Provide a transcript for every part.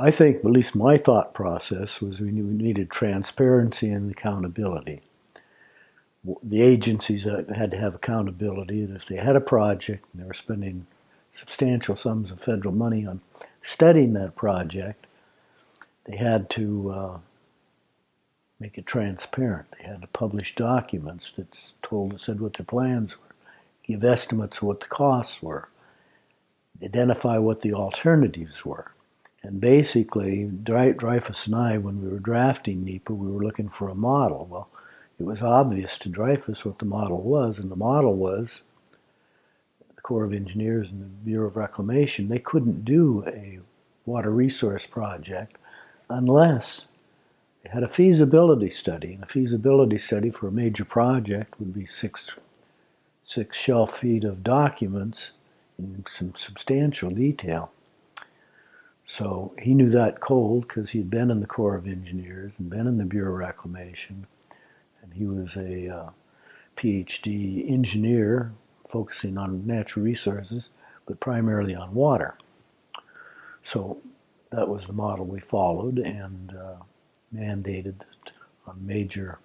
I think, at least my thought process was we needed transparency and accountability. The agencies had to have accountability that if they had a project and they were spending substantial sums of federal money on studying that project, they had to make it transparent. They had to publish documents that said what their plans were, give estimates of what the costs were, identify what the alternatives were. And basically, Dreyfus and I, when we were drafting NEPA, we were looking for a model. Well, it was obvious to Dreyfus what the model was, and the model was the Corps of Engineers and the Bureau of Reclamation. They couldn't do a water resource project unless they had a feasibility study. And a feasibility study for a major project would be six shelf feet of documents in some substantial detail. So he knew that cold because he'd been in the Corps of Engineers and been in the Bureau of Reclamation. And he was a PhD engineer focusing on natural resources, but primarily on water. So that was the model we followed and mandated that on major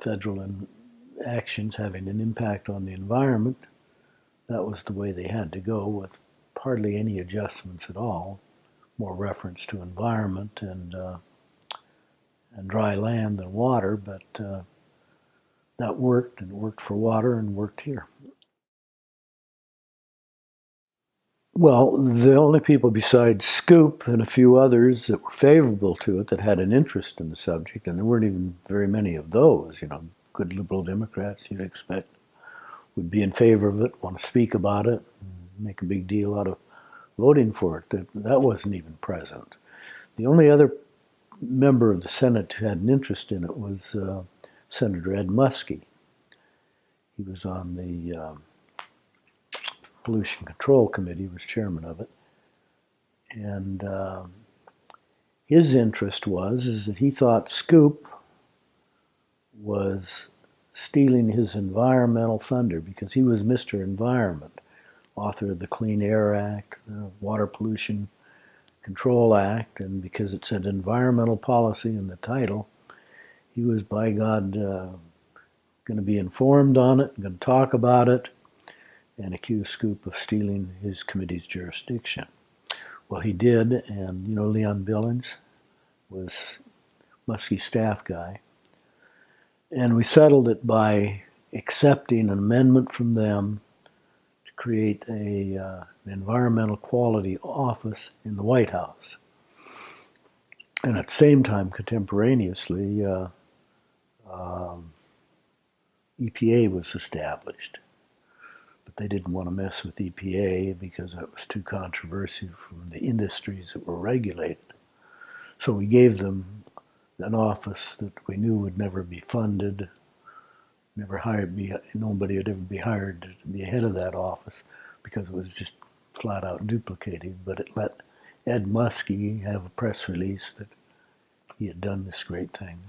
federal actions having an impact on the environment, that was the way they had to go, with hardly any adjustments at all. More reference to environment and dry land than water, but that worked, and it worked for water and worked here. Well, the only people besides Scoop and a few others that were favorable to it, that had an interest in the subject, and there weren't even very many of those, good liberal Democrats you'd expect, would be in favor of it, want to speak about it, make a big deal out of voting for it. That wasn't even present. The only other member of the Senate who had an interest in it was Senator Ed Muskie. He was on the Pollution Control Committee, was chairman of it. And his interest is that he thought Scoop was stealing his environmental thunder because he was Mr. Environment, author of the Clean Air Act, the Water Pollution Control Act, and because it said environmental policy in the title, he was, by God, going to be informed on it, going to talk about it, and accuse Scoop of stealing his committee's jurisdiction. Well, he did, and Leon Billings was Muskie's staff guy, and we settled it by accepting an amendment from them to create an environmental quality office in the White House. And at the same time, contemporaneously, EPA was established. But they didn't want to mess with EPA because that was too controversial from the industries that were regulated. So we gave them an office that we knew would never be funded, nobody would ever be hired to be head of that office because it was just flat out duplicated. But it let Ed Muskie have a press release that he had done this great thing.